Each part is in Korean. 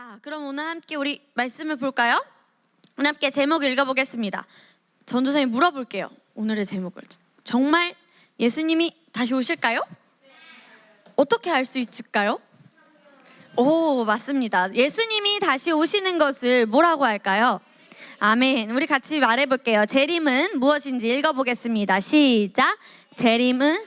자, 그럼 오늘 함께 우리 말씀을 볼까요? 오늘 함께 제목 읽어보겠습니다. 전도사님 물어볼게요. 오늘의 제목을. 정말 예수님이 다시 오실까요? 어떻게 알 수 있을까요? 오, 맞습니다. 예수님이 다시 오시는 것을 뭐라고 할까요? 아멘. 우리 같이 말해볼게요. 재림은 무엇인지 읽어보겠습니다. 시작. 재림은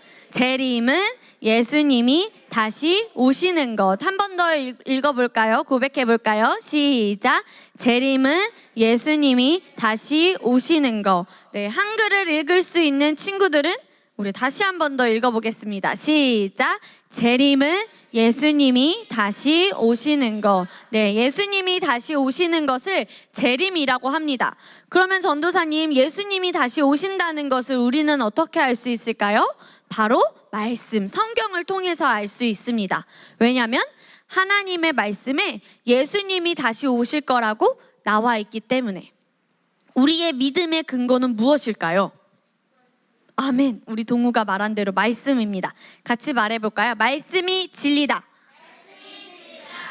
예수님이 다시 오시는 것. 한 번 더 읽어볼까요? 고백해볼까요? 시작. 재림은 예수님이 다시 오시는 것. 네, 한글을 읽을 수 있는 친구들은 우리 다시 한 번 더 읽어보겠습니다. 시작. 재림은 예수님이 다시 오시는 것. 네, 예수님이 다시 오시는 것을 재림이라고 합니다. 그러면 전도사님, 예수님이 다시 오신다는 것을 우리는 어떻게 알 수 있을까요? 바로 말씀, 성경을 통해서 알 수 있습니다. 왜냐하면 하나님의 말씀에 예수님이 다시 오실 거라고 나와 있기 때문에. 우리의 믿음의 근거는 무엇일까요? 아멘. 우리 동우가 말한 대로 말씀입니다. 같이 말해볼까요? 말씀이 진리다.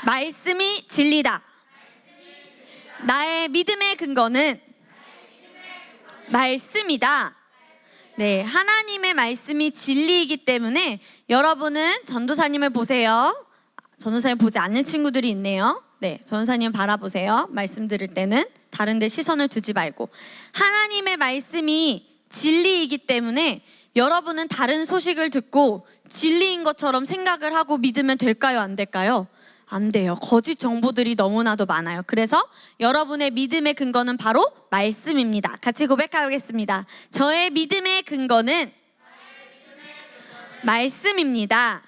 말씀이 진리다. 나의 믿음의 근거는 말씀이다. 네, 하나님의 말씀이 진리이기 때문에 여러분은 전도사님을 보세요. 전도사님 보지 않는 친구들이 있네요. 네, 전도사님 바라보세요. 말씀 들을 때는 다른 데 시선을 두지 말고 하나님의 말씀이 진리이기 때문에 여러분은 다른 소식을 듣고 진리인 것처럼 생각을 하고 믿으면 될까요? 안 될까요? 안 돼요. 거짓 정보들이 너무나도 많아요. 그래서 여러분의 믿음의 근거는 바로 말씀입니다. 같이 고백하겠습니다. 저의 믿음의 근거는 말씀입니다.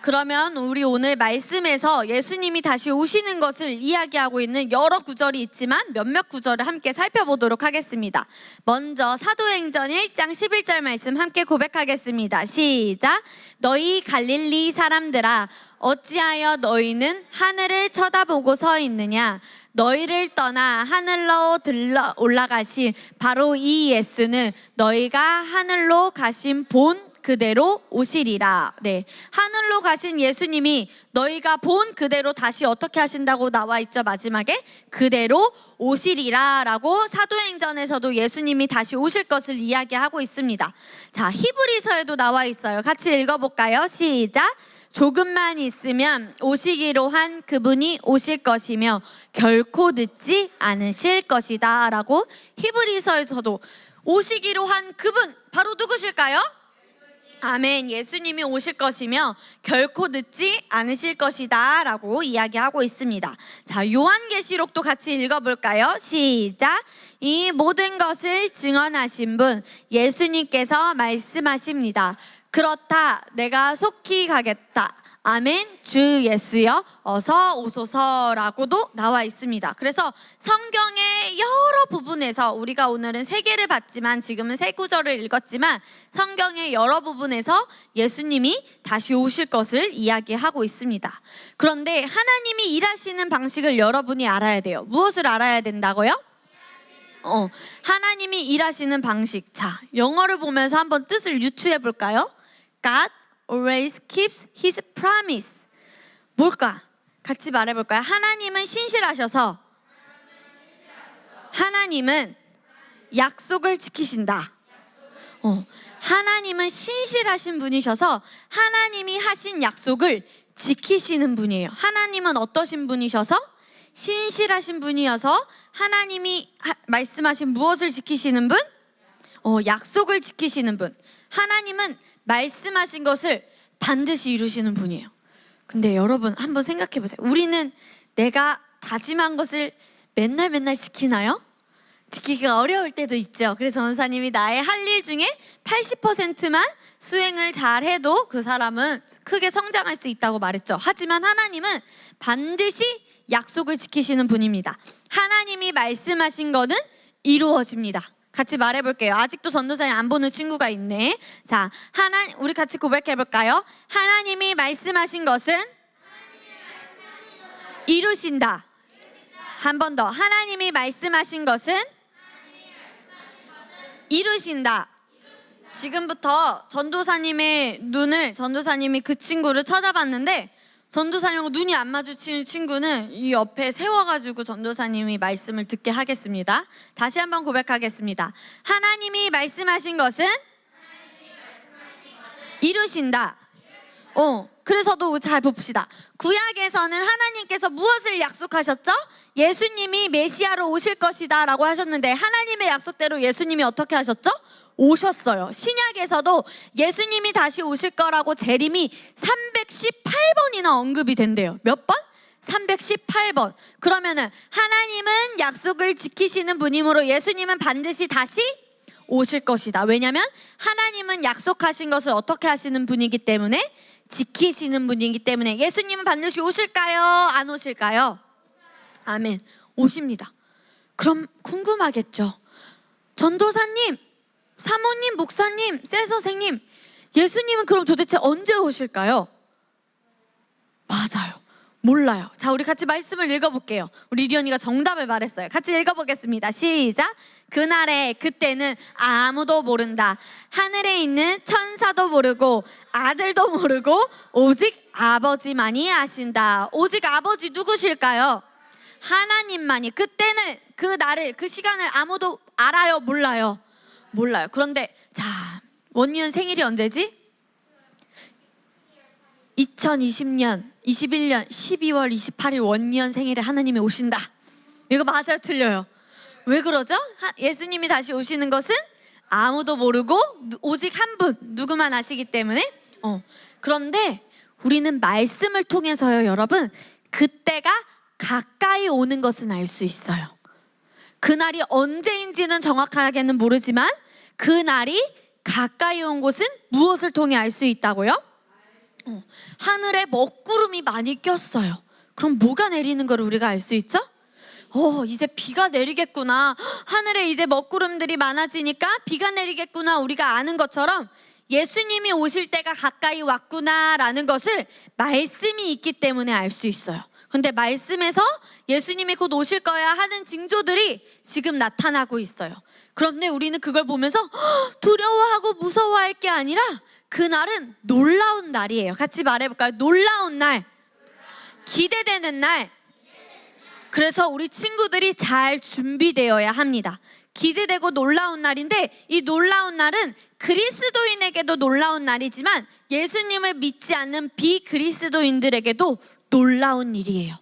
그러면 우리 오늘 말씀에서 예수님이 다시 오시는 것을 이야기하고 있는 여러 구절이 있지만 몇몇 구절을 함께 살펴보도록 하겠습니다. 먼저 사도행전 1장 11절 말씀 함께 고백하겠습니다. 시작. 너희 갈릴리 사람들아, 어찌하여 너희는 하늘을 쳐다보고 서 있느냐? 너희를 떠나 하늘로 들러 올라가신 바로 이 예수는 너희가 하늘로 가신 본 그대로 오시리라. 네, 하늘로 가신 예수님이 너희가 본 그대로 다시 어떻게 하신다고 나와 있죠? 마지막에 그대로 오시리라 라고 사도행전에서도 예수님이 다시 오실 것을 이야기하고 있습니다. 자, 히브리서에도 나와 있어요. 같이 읽어볼까요? 시작. 조금만 있으면 오시기로 한 그분이 오실 것이며 결코 늦지 않으실 것이다 라고 히브리서에서도 오시기로 한 그분 바로 누구실까요? 아멘. 예수님이 오실 것이며 결코 늦지 않으실 것이다 라고 이야기하고 있습니다. 자, 요한계시록도 같이 읽어볼까요? 시작. 이 모든 것을 증언하신 분 예수님께서 말씀하십니다. 그렇다, 내가 속히 가겠다. 아멘. 주 예수여 어서 오소서라고도 나와 있습니다. 그래서 성경의 여러 부분에서 우리가 오늘은 세 개를 봤지만 지금은 세 구절을 읽었지만 성경의 여러 부분에서 예수님이 다시 오실 것을 이야기하고 있습니다. 그런데 하나님이 일하시는 방식을 여러분이 알아야 돼요. 무엇을 알아야 된다고요? 하나님이 일하시는 방식. 자, 영어를 보면서 한번 뜻을 유추해 볼까요? God always keeps his promise. 뭘까? 같이 말해볼까요? 하나님은 신실하셔서 하나님은 약속을 지키신다. 하나님은 신실하신 분이셔서 하나님이 하신 약속을 지키시는 분이에요. 하나님은 어떠신 분이셔서? 신실하신 분이어서 하나님이 말씀하신 무엇을 지키시는 분? 약속을 지키시는 분. 하나님은 말씀하신 것을 반드시 이루시는 분이에요. 근데 여러분 한번 생각해 보세요. 우리는 내가 다짐한 것을 맨날 지키나요? 지키기가 어려울 때도 있죠. 그래서 전사님이 나의 할 일 중에 80%만 수행을 잘 해도 그 사람은 크게 성장할 수 있다고 말했죠. 하지만 하나님은 반드시 약속을 지키시는 분입니다. 하나님이 말씀하신 거는 이루어집니다. 같이 말해볼게요. 아직도 전도사님 안 보는 친구가 있네. 자, 우리 같이 고백해볼까요? 하나님이 말씀하신 것은 이루신다. 한 번 더. 하나님이 말씀하신 것은 이루신다. 지금부터 전도사님의 눈을, 전도사님이 그 친구를 쳐다봤는데 전도사님하고 눈이 안 마주치는 친구는 이 옆에 세워가지고 전도사님이 말씀을 듣게 하겠습니다. 다시 한번 고백하겠습니다. 하나님이 말씀하신 것은 이루신다. 그래서도 잘 봅시다. 구약에서는 하나님께서 무엇을 약속하셨죠? 예수님이 메시아로 오실 것이다 라고 하셨는데, 하나님의 약속대로 예수님이 어떻게 하셨죠? 오셨어요. 신약에서도 예수님이 다시 오실 거라고 재림이 318번이나 언급이 된대요. 몇 번? 318번. 그러면은 하나님은 약속을 지키시는 분이므로 예수님은 반드시 다시 오실 것이다. 왜냐하면 하나님은 약속하신 것을 어떻게 하시는 분이기 때문에, 지키시는 분이기 때문에. 예수님은 반드시 오실까요? 안 오실까요? 아멘. 오십니다. 그럼 궁금하겠죠. 전도사님, 사모님, 목사님, 셀 선생님, 예수님은 그럼 도대체 언제 오실까요? 맞아요. 몰라요. 자, 우리 같이 말씀을 읽어볼게요. 우리 리언이가 정답을 말했어요. 같이 읽어보겠습니다. 시작. 그날에, 그때는 아무도 모른다. 하늘에 있는 천사도 모르고 아들도 모르고 오직 아버지만이 아신다. 오직 아버지 누구실까요? 하나님만이. 그때는, 그 날을, 그 시간을 아무도 알아요? 몰라요? 몰라요. 그런데 자, 원니은 생일이 언제지? 2020년 21년 12월 28일 원니언 생일에 하나님이 오신다. 이거 맞아요? 틀려요? 왜 그러죠? 예수님이 다시 오시는 것은 아무도 모르고 오직 한 분, 누구만 아시기 때문에. 그런데 우리는 말씀을 통해서요, 여러분, 그때가 가까이 오는 것은 알 수 있어요. 그날이 언제인지는 정확하게는 모르지만 그날이 가까이 온 것은 무엇을 통해 알 수 있다고요? 하늘에 먹구름이 많이 꼈어요. 그럼 뭐가 내리는 걸 우리가 알 수 있죠? 이제 비가 내리겠구나. 하늘에 이제 먹구름들이 많아지니까 비가 내리겠구나. 우리가 아는 것처럼 예수님이 오실 때가 가까이 왔구나라는 것을 말씀이 있기 때문에 알 수 있어요. 근데 말씀에서 예수님이 곧 오실 거야 하는 징조들이 지금 나타나고 있어요. 그런데 우리는 그걸 보면서 두려워하고 무서워할 게 아니라 그날은 놀라운 날이에요. 같이 말해볼까요? 놀라운 날, 기대되는 날. 그래서 우리 친구들이 잘 준비되어야 합니다. 기대되고 놀라운 날인데, 이 놀라운 날은 그리스도인에게도 놀라운 날이지만 예수님을 믿지 않는 비그리스도인들에게도 놀라운 일이에요.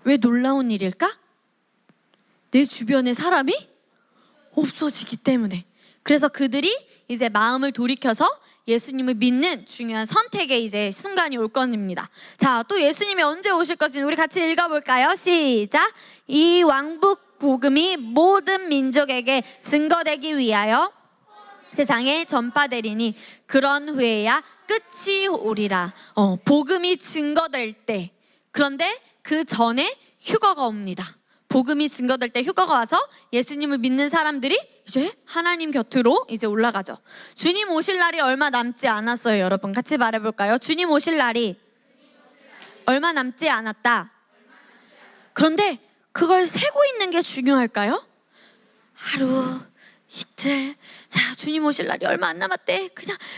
왜 놀라운 일일까? 내 주변에 사람이 없어지기 때문에. 그래서 그들이 이제 마음을 돌이켜서 예수님을 믿는 중요한 선택의 이제 순간이 올 겁니다. 자, 또 예수님이 언제 오실 것인지 우리 같이 읽어볼까요? 시작. 이 왕국 복음이 모든 민족에게 증거되기 위하여 세상에 전파되리니 그런 후에야 끝이 오리라. 복음이 증거될 때. 그런데 그 전에 휴거가 옵니다. 복음이 증거될 때 휴거가 와서 예수님을 믿는 사람들이 이제 하나님 곁으로 이제 올라가죠. 주님 오실 날이 얼마 남지 않았어요, 여러분. 같이 말해볼까요? 주님 오실 날이 얼마 남지 않았다. 그런데 그걸 세고 있는 게 중요할까요? 하루, 이틀, 자, 주님 오실 날이 얼마 안 남았대.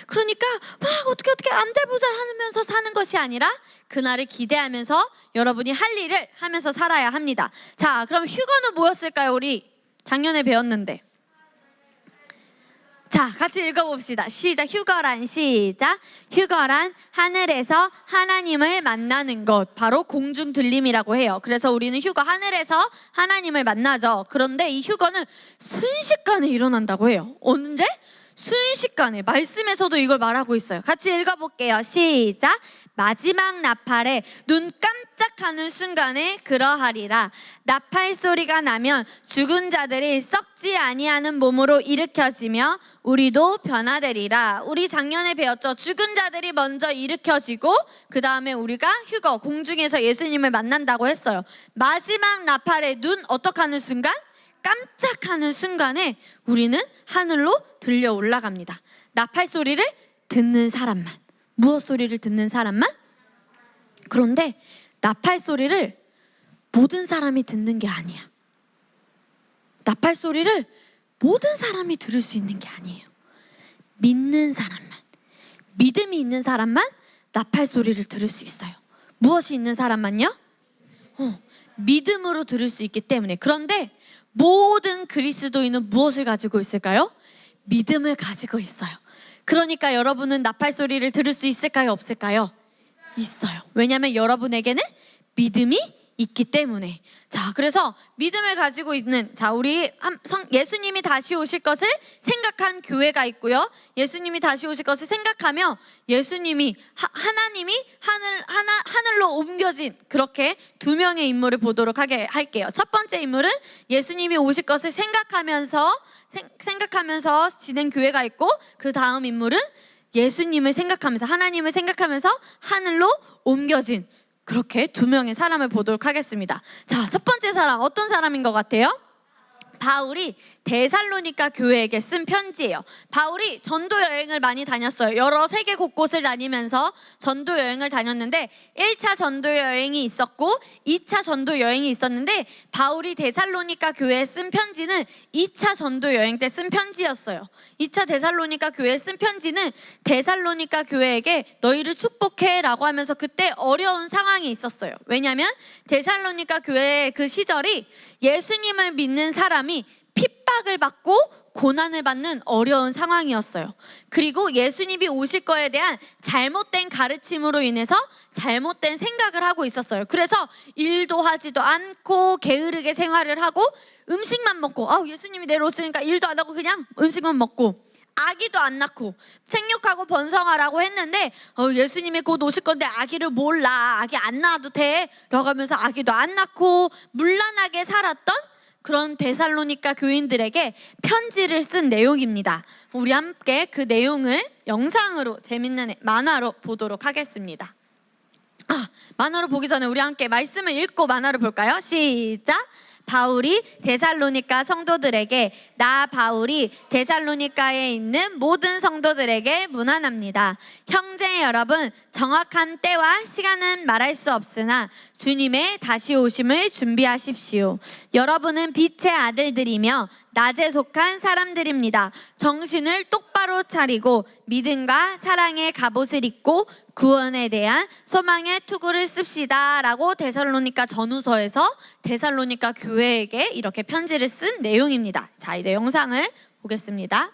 그러니까 막 어떻게 안달부절 하면서 사는 것이 아니라 그날을 기대하면서 여러분이 할 일을 하면서 살아야 합니다. 자, 그럼 휴거는 뭐였을까요? 우리 작년에 배웠는데. 자, 같이 읽어봅시다. 시작. 휴거란, 시작. 휴거란 하늘에서 하나님을 만나는 것, 바로 공중 들림이라고 해요. 그래서 우리는 휴거, 하늘에서 하나님을 만나죠. 그런데 이 휴거는 순식간에 일어난다고 해요. 언제? 순식간에. 말씀에서도 이걸 말하고 있어요. 같이 읽어볼게요. 시작. 마지막 나팔에 눈 깜짝하는 순간에 그러하리라. 나팔 소리가 나면 죽은 자들이 썩지 아니하는 몸으로 일으켜지며 우리도 변화되리라. 우리 작년에 배웠죠. 죽은 자들이 먼저 일으켜지고 그 다음에 우리가 휴거, 공중에서 예수님을 만난다고 했어요. 마지막 나팔에 눈 어떡하는 순간? 깜짝하는 순간에 우리는 하늘로 들려 올라갑니다. 나팔 소리를 듣는 사람만. 무엇 소리를 듣는 사람만? 그런데 나팔 소리를 모든 사람이 듣는 게 아니야. 나팔 소리를 모든 사람이 들을 수 있는 게 아니에요. 믿는 사람만, 믿음이 있는 사람만 나팔 소리를 들을 수 있어요. 무엇이 있는 사람만요? 믿음으로 들을 수 있기 때문에. 그런데 모든 그리스도인은 무엇을 가지고 있을까요? 믿음을 가지고 있어요. 그러니까 여러분은 나팔 소리를 들을 수 있을까요? 없을까요? 있어요. 왜냐하면 여러분에게는 믿음이 있기 때문에. 자, 그래서 믿음을 가지고 있는, 자, 우리 예수님이 다시 오실 것을 생각한 교회가 있고요. 예수님이 다시 오실 것을 생각하며 예수님이 하나님이 하늘로 옮겨진 그렇게 두 명의 인물을 보도록 할게요. 첫 번째 인물은 예수님이 오실 것을 생각하면서 지낸 교회가 있고, 그 다음 인물은 예수님을 생각하면서, 하나님을 생각하면서 하늘로 옮겨진 그렇게 두 명의 사람을 보도록 하겠습니다. 자, 첫 번째 사람 어떤 사람인 것 같아요? 바울이 데살로니가 교회에게 쓴 편지예요. 바울이 전도 여행을 많이 다녔어요. 여러 세계 곳곳을 다니면서 전도 여행을 다녔는데 1차 전도 여행이 있었고 2차 전도 여행이 있었는데, 바울이 데살로니가 교회에 쓴 편지는 2차 전도 여행 때 쓴 편지였어요. 2차 데살로니가 교회에 쓴 편지는 데살로니가 교회에게 너희를 축복해 라고 하면서, 그때 어려운 상황이 있었어요. 왜냐하면 데살로니가 교회의 그 시절이 예수님을 믿는 사람이 핍박을 받고 고난을 받는 어려운 상황이었어요. 그리고 예수님이 오실 거에 대한 잘못된 가르침으로 인해서 잘못된 생각을 하고 있었어요. 그래서 일도 하지도 않고 게으르게 생활을 하고 음식만 먹고, 예수님이 내려오시니까 일도 안 하고 그냥 음식만 먹고, 아기도 안 낳고 생육하고 번성하라고 했는데 예수님이 곧 오실 건데 아기를 몰라, 아기 안 낳아도 돼 라고 하면서 아기도 안 낳고 문란하게 살았던 그런 데살로니가 교인들에게 편지를 쓴 내용입니다. 우리 함께 그 내용을 영상으로 재밌는 만화로 보도록 하겠습니다. 만화로 보기 전에 우리 함께 말씀을 읽고 만화로 볼까요? 시작! 바울이 데살로니가 성도들에게, 나 바울이 데살로니가에 있는 모든 성도들에게 문안합니다. 형제 여러분, 정확한 때와 시간은 말할 수 없으나 주님의 다시 오심을 준비하십시오. 여러분은 빛의 아들들이며 낮에 속한 사람들입니다. 정신을 똑바로 차리고 믿음과 사랑의 갑옷을 입고 구원에 대한 소망의 투구를 씁시다 라고 데살로니가 전후서에서 데살로니가 교회에게 이렇게 편지를 쓴 내용입니다. 자, 이제 영상을 보겠습니다.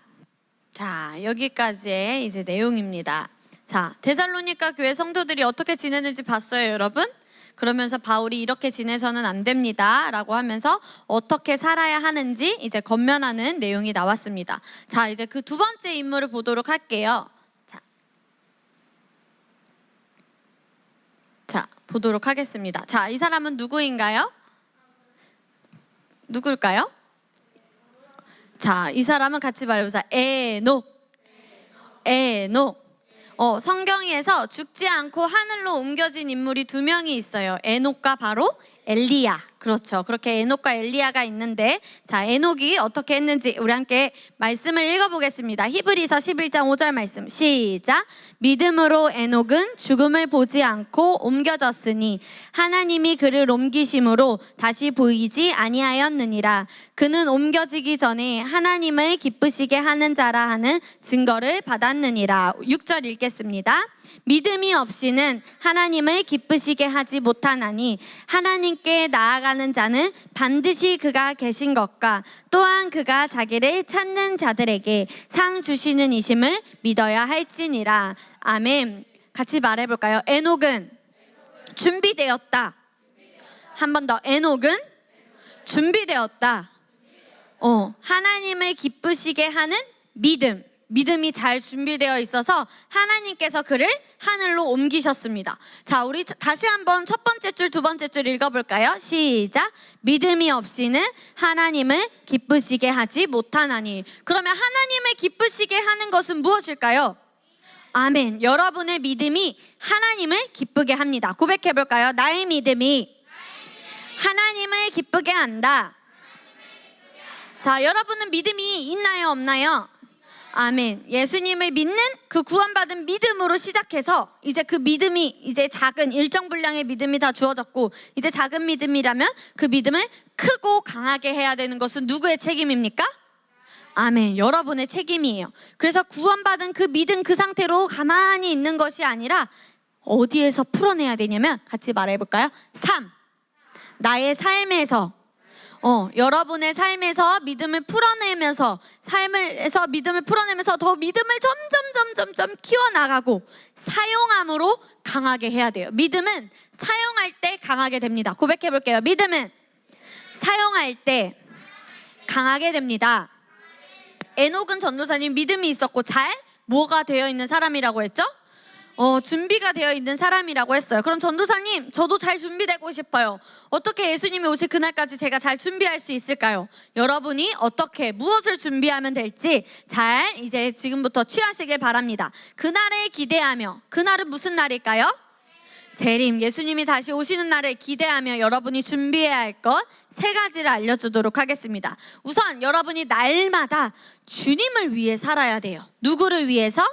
자, 여기까지의 이제 내용입니다. 자, 데살로니가 교회 성도들이 어떻게 지내는지 봤어요, 여러분? 그러면서 바울이 이렇게 지내서는 안 됩니다 라고 하면서 어떻게 살아야 하는지 이제 권면하는 내용이 나왔습니다. 자, 이제 그 두 번째 인물을 보도록 할게요. 자, 보도록 하겠습니다. 자, 이 사람은 누구인가요? 누굴까요? 자, 이 사람은 같이 말해보자. 에녹. 성경에서 죽지 않고 하늘로 옮겨진 인물이 두 명이 있어요. 에녹과 바로 엘리야. 그렇죠. 그렇게 에녹과 엘리야가 있는데, 자, 에녹이 어떻게 했는지 우리 함께 말씀을 읽어보겠습니다. 히브리서 11장 5절 말씀 시작! 믿음으로 에녹은 죽음을 보지 않고 옮겨졌으니 하나님이 그를 옮기심으로 다시 보이지 아니하였느니라. 그는 옮겨지기 전에 하나님을 기쁘시게 하는 자라 하는 증거를 받았느니라. 6절 읽겠습니다. 믿음이 없이는 하나님을 기쁘시게 하지 못하나니 하나님께 나아가는 자는 반드시 그가 계신 것과 또한 그가 자기를 찾는 자들에게 상 주시는 이심을 믿어야 할지니라. 아멘. 같이 말해볼까요? 에녹은 준비되었다. 한 번 더. 에녹은 준비되었다. 하나님을 기쁘시게 하는 믿음. 믿음이 잘 준비되어 있어서 하나님께서 그를 하늘로 옮기셨습니다. 자, 우리 다시 한번 첫 번째 줄, 두 번째 줄 읽어볼까요? 시작! 믿음이 없이는 하나님을 기쁘시게 하지 못하나니. 그러면 하나님을 기쁘시게 하는 것은 무엇일까요? 아멘. 여러분의 믿음이 하나님을 기쁘게 합니다. 고백해볼까요? 나의 믿음이 하나님을 기쁘게 한다. 자, 여러분은 믿음이 있나요, 없나요? 아멘. 예수님을 믿는 그 구원받은 믿음으로 시작해서 이제 그 믿음이 이제 작은 일정 분량의 믿음이 다 주어졌고, 이제 작은 믿음이라면 그 믿음을 크고 강하게 해야 되는 것은 누구의 책임입니까? 아멘. 여러분의 책임이에요. 그래서 구원받은 그 믿음 그 상태로 가만히 있는 것이 아니라 어디에서 풀어내야 되냐면 같이 말해볼까요? 삶. 나의 삶에서 여러분의 삶에서 믿음을 풀어내면서 더 믿음을 점점 키워나가고 사용함으로 강하게 해야 돼요. 믿음은 사용할 때 강하게 됩니다. 고백해 볼게요. 믿음은 사용할 때 강하게 됩니다. 에녹은 전도사님 믿음이 있었고 잘 뭐가 되어 있는 사람이라고 했죠? 준비가 되어 있는 사람이라고 했어요. 그럼 전도사님, 저도 잘 준비되고 싶어요. 어떻게 예수님이 오실 그날까지 제가 잘 준비할 수 있을까요? 여러분이 어떻게 무엇을 준비하면 될지 잘 이제 지금부터 취하시길 바랍니다. 그날을 기대하며, 그날은 무슨 날일까요? 재림, 예수님이 다시 오시는 날을 기대하며 여러분이 준비해야 할 것 3가지를 알려주도록 하겠습니다. 우선 여러분이 날마다 주님을 위해 살아야 돼요. 누구를 위해서?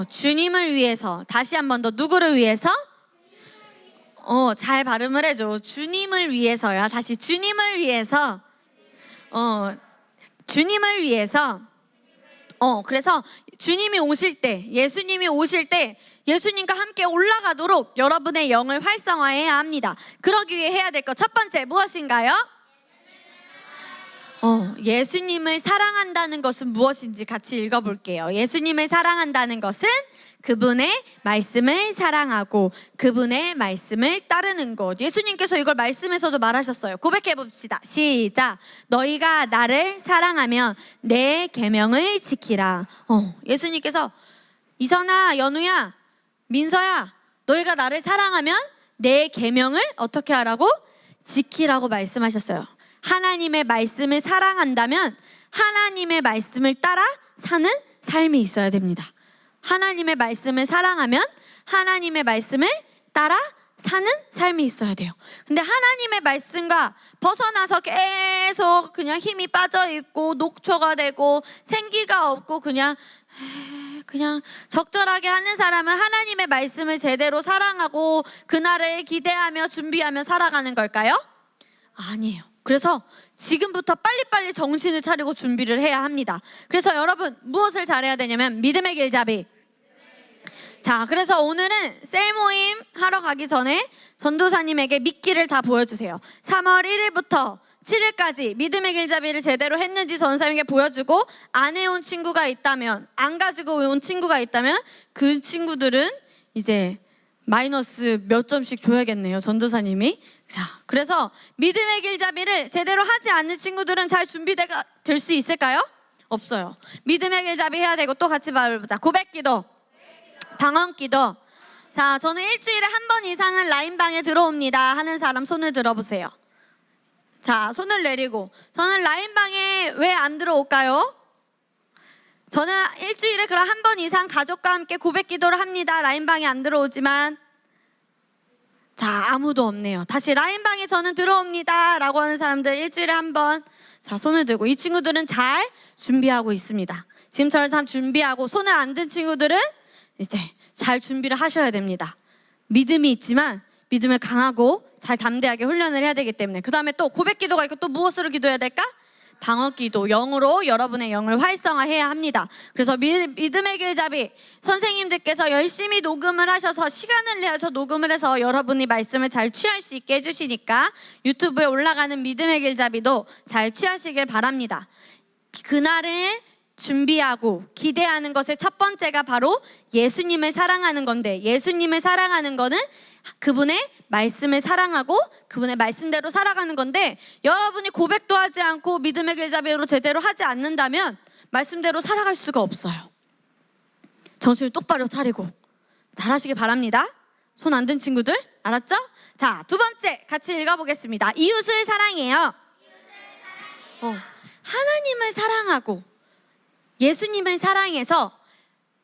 주님을 위해서. 다시 한 번 더, 누구를 위해서? 잘 발음을 해줘. 주님을 위해서야. 다시 주님을 위해서. 주님을 위해서. 그래서 주님이 오실 때, 예수님이 오실 때 예수님과 함께 올라가도록 여러분의 영을 활성화해야 합니다. 그러기 위해 해야 될 것 첫 번째 무엇인가요? 예수님을 사랑한다는 것은 무엇인지 같이 읽어볼게요. 예수님을 사랑한다는 것은 그분의 말씀을 사랑하고 그분의 말씀을 따르는 것. 예수님께서 이걸 말씀에서도 말하셨어요. 고백해 봅시다. 시작. 너희가 나를 사랑하면 내 계명을 지키라. 예수님께서 이선아, 연우야, 민서야, 너희가 나를 사랑하면 내 계명을 어떻게 하라고? 지키라고 말씀하셨어요. 하나님의 말씀을 사랑한다면 하나님의 말씀을 따라 사는 삶이 있어야 됩니다. 하나님의 말씀을 사랑하면 하나님의 말씀을 따라 사는 삶이 있어야 돼요. 근데 하나님의 말씀과 벗어나서 계속 그냥 힘이 빠져 있고 녹초가 되고 생기가 없고 그냥 적절하게 하는 사람은 하나님의 말씀을 제대로 사랑하고 그날을 기대하며 준비하며 살아가는 걸까요? 아니에요. 그래서 지금부터 빨리빨리 정신을 차리고 준비를 해야 합니다. 그래서 여러분 무엇을 잘해야 되냐면 믿음의 길잡이. 자, 그래서 오늘은 셀 모임 하러 가기 전에 전도사님에게 미끼를 다 보여주세요. 3월 1일부터 7일까지 믿음의 길잡이를 제대로 했는지 전도사님에게 보여주고 안 해온 친구가 있다면, 안 가지고 온 친구가 있다면 그 친구들은 이제 마이너스 몇 점씩 줘야겠네요, 전도사님이. 자, 그래서 믿음의 길잡이를 제대로 하지 않는 친구들은 잘 준비될 수 있을까요? 없어요. 믿음의 길잡이 해야 되고 또 같이 말해보자. 고백기도, 방언기도. 자, 저는 일주일에 한 번 이상은 라인방에 들어옵니다 하는 사람 손을 들어보세요. 자, 손을 내리고. 저는 라인방에 왜 안 들어올까요? 저는 일주일에 그럼 한 번 이상 가족과 함께 고백 기도를 합니다. 라인방에 안 들어오지만. 자, 아무도 없네요. 다시 라인방에 저는 들어옵니다 라고 하는 사람들 일주일에 한 번. 자, 손을 들고. 이 친구들은 잘 준비하고 있습니다. 지금처럼 참 준비하고 손을 안 든 친구들은 이제 잘 준비를 하셔야 됩니다. 믿음이 있지만 믿음을 강하고 잘 담대하게 훈련을 해야 되기 때문에. 그 다음에 또 고백 기도가 있고 또 무엇으로 기도해야 될까? 방어 기도, 영으로 여러분의 영을 활성화해야 합니다. 그래서 믿음의 길잡이 선생님들께서 열심히 녹음을 하셔서 시간을 내서 녹음을 해서 여러분이 말씀을 잘 취할 수 있게 해주시니까 유튜브에 올라가는 믿음의 길잡이도 잘 취하시길 바랍니다. 그날을 준비하고 기대하는 것의 첫 번째가 바로 예수님을 사랑하는 건데, 예수님을 사랑하는 거는 그분의 말씀을 사랑하고 그분의 말씀대로 살아가는 건데, 여러분이 고백도 하지 않고 믿음의 길잡이로 제대로 하지 않는다면 말씀대로 살아갈 수가 없어요. 정신을 똑바로 차리고 잘하시길 바랍니다. 손 안 든 친구들 알았죠? 자, 두 번째 같이 읽어보겠습니다. 이웃을 사랑해요. 하나님을 사랑하고 예수님을 사랑해서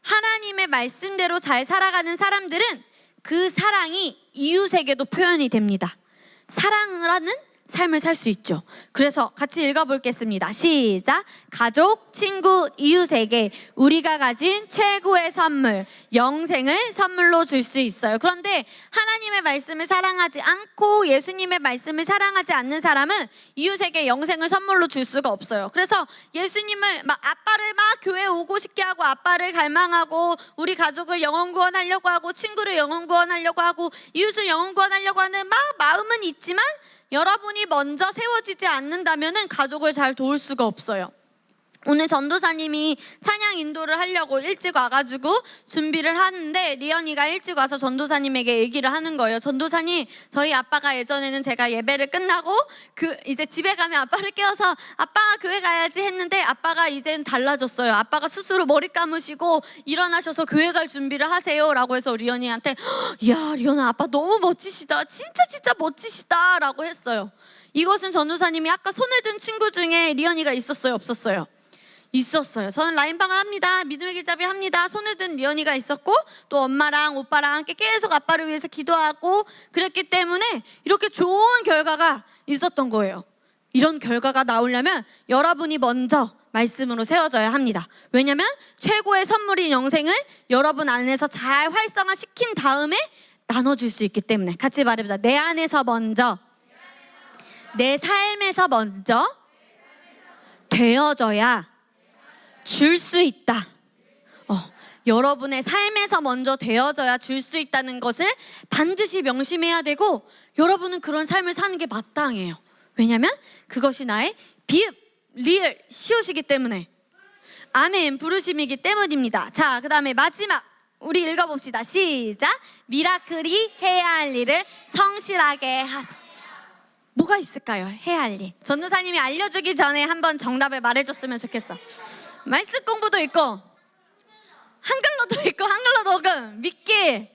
하나님의 말씀대로 잘 살아가는 사람들은 그 사랑이 이웃에게도 표현이 됩니다. 사랑을 하는 삶을 살 수 있죠. 그래서 같이 읽어보겠습니다. 시작. 가족, 친구, 이웃에게 우리가 가진 최고의 선물, 영생을 선물로 줄 수 있어요. 그런데 하나님의 말씀을 사랑하지 않고 예수님의 말씀을 사랑하지 않는 사람은 이웃에게 영생을 선물로 줄 수가 없어요. 그래서 예수님을 아빠를 교회에 오고 싶게 하고, 아빠를 갈망하고, 우리 가족을 영혼 구원하려고 하고, 친구를 영혼 구원하려고 하고, 이웃을 영혼 구원하려고 하는 마음은 있지만 여러분이 먼저 세워지지 않는다면 가족을 잘 도울 수가 없어요. 오늘 전도사님이 찬양 인도를 하려고 일찍 와가지고 준비를 하는데, 리언이가 일찍 와서 전도사님에게 얘기를 하는 거예요. 전도사님, 저희 아빠가 예전에는 제가 예배를 끝나고 이제 집에 가면 아빠를 깨워서 아빠 교회 가야지 했는데, 아빠가 이제는 달라졌어요. 아빠가 스스로 머리 감으시고 일어나셔서 교회 갈 준비를 하세요 라고 해서 리언이한테, 야 리언아, 아빠 너무 멋지시다, 진짜 멋지시다 라고 했어요. 이것은 전도사님이 아까 손을 든 친구 중에 리언이가 있었어요, 없었어요? 있었어요. 저는 라인방을 합니다, 믿음의 길잡이 합니다, 손을 든 리언이가 있었고, 또 엄마랑 오빠랑 함께 계속 아빠를 위해서 기도하고 그랬기 때문에 이렇게 좋은 결과가 있었던 거예요. 이런 결과가 나오려면 여러분이 먼저 말씀으로 세워져야 합니다. 왜냐하면 최고의 선물인 영생을 여러분 안에서 잘 활성화시킨 다음에 나눠줄 수 있기 때문에. 같이 말해보자. 내 안에서 먼저, 내 삶에서 먼저 되어져야 줄 수 있다. 여러분의 삶에서 먼저 되어져야 줄 수 있다는 것을 반드시 명심해야 되고, 여러분은 그런 삶을 사는 게 마땅해요. 왜냐하면 그것이 나의 비읍, 리을, 시옷이기 때문에. 아멘, 부르심이기 때문입니다. 자, 그 다음에 마지막 우리 읽어봅시다. 시작. 미라클이 해야 할 일을 성실하게 하세요. 뭐가 있을까요? 해야 할 일. 전도사님이 알려주기 전에 한번 정답을 말해줬으면 좋겠어. 말씀 공부도 있고, 한글로도 있고, 한글로 녹음, 믿기,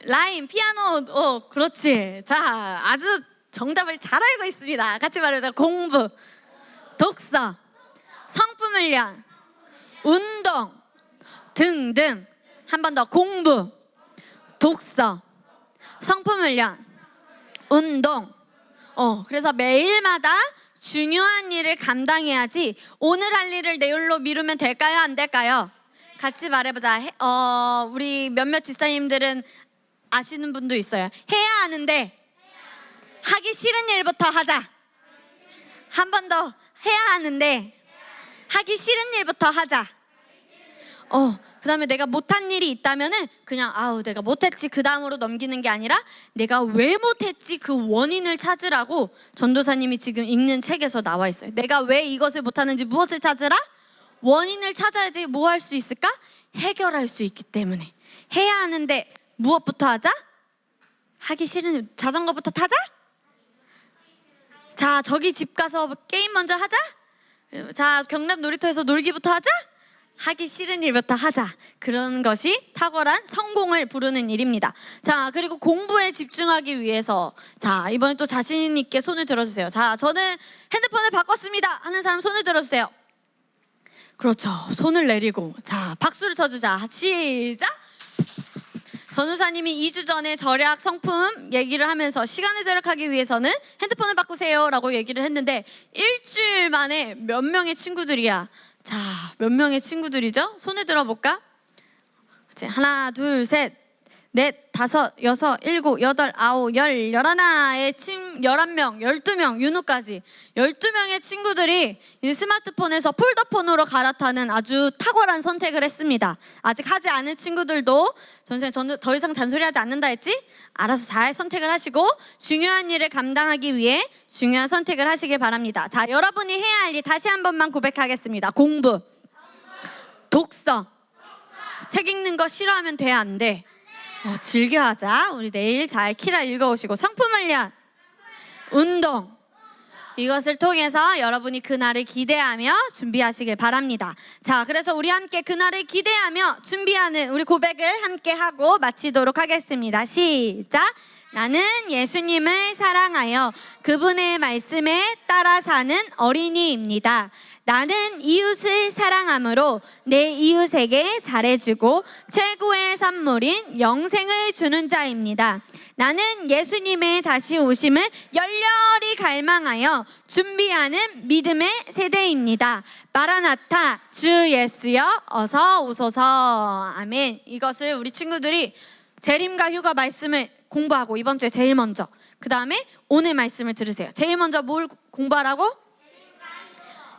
라임, 피아노, 그렇지. 자, 아주 정답을 잘 알고 있습니다. 같이 말해보자. 공부, 독서, 성품 훈련, 운동 등등. 한 번 더. 공부, 독서, 성품 훈련, 운동. 그래서 매일마다 중요한 일을 감당해야지 오늘 할 일을 내일로 미루면 될까요? 안 될까요? 같이 말해보자. 우리 몇몇 집사님들은 아시는 분도 있어요. 해야 하는데 하기 싫은 일부터 하자. 한 번 더. 해야 하는데 하기 싫은 일부터 하자. 그 다음에 내가 못한 일이 있다면은 그냥 내가 못했지 그 다음으로 넘기는 게 아니라 내가 왜 못했지 그 원인을 찾으라고 전도사님이 지금 읽는 책에서 나와 있어요. 내가 왜 이것을 못하는지 무엇을 찾으라? 원인을 찾아야지 뭐 할 수 있을까? 해결할 수 있기 때문에. 해야 하는데 무엇부터 하자? 하기 싫은 자전거부터 타자? 자, 저기 집 가서 게임 먼저 하자? 자, 경남 놀이터에서 놀기부터 하자? 하기 싫은 일부터 하자. 그런 것이 탁월한 성공을 부르는 일입니다. 자, 그리고 공부에 집중하기 위해서, 자, 이번에 또 자신 있게 손을 들어주세요. 자, 저는 핸드폰을 바꿨습니다 하는 사람 손을 들어주세요. 그렇죠. 손을 내리고, 자, 박수를 쳐주자. 시작. 전우사님이 2주 전에 절약 성품 얘기를 하면서 시간을 절약하기 위해서는 핸드폰을 바꾸세요 라고 얘기를 했는데, 일주일 만에 몇 명의 친구들이야. 자, 몇 명의 친구들이죠? 손을 들어볼까? 그치? 하나, 둘, 셋, 넷, 다섯, 여섯, 일곱, 여덟, 아홉, 열, 11명, 12명, 윤우까지 12명의 친구들이 이 스마트폰에서 폴더폰으로 갈아타는 아주 탁월한 선택을 했습니다. 아직 하지 않은 친구들도 전도사님 더 이상 잔소리하지 않는다 했지? 알아서 잘 선택을 하시고 중요한 일을 감당하기 위해 중요한 선택을 하시길 바랍니다. 자, 여러분이 해야 할 일 다시 한 번만 고백하겠습니다. 공부, 독서. 책 읽는 거 싫어하면 돼, 안 돼? 즐겨하자. 우리 내일 잘 키라 읽어오시고, 성품 훈련, 운동. 이것을 통해서 여러분이 그날을 기대하며 준비하시길 바랍니다. 자, 그래서 우리 함께 그날을 기대하며 준비하는 우리 고백을 함께 하고 마치도록 하겠습니다. 시작. 나는 예수님을 사랑하여 그분의 말씀에 따라 사는 어린이입니다. 나는 이웃을 사랑함으로 내 이웃에게 잘해주고 최고의 선물인 영생을 주는 자입니다. 나는 예수님의 다시 오심을 열렬히 갈망하여 준비하는 믿음의 세대입니다. 마라나타, 주 예수여 어서 오소서. 아멘. 이것을 우리 친구들이 재림과 휴가 말씀을 공부하고 이번 주에 제일 먼저, 그 다음에 오늘 말씀을 들으세요. 제일 먼저 뭘 공부하라고?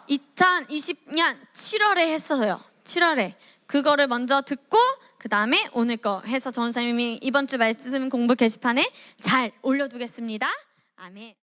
2020년 7월에 했어요. 7월에 그거를 먼저 듣고 그 다음에 오늘 거 해서 전사님이 이번 주 말씀 공부 게시판에 잘 올려두겠습니다. 아멘.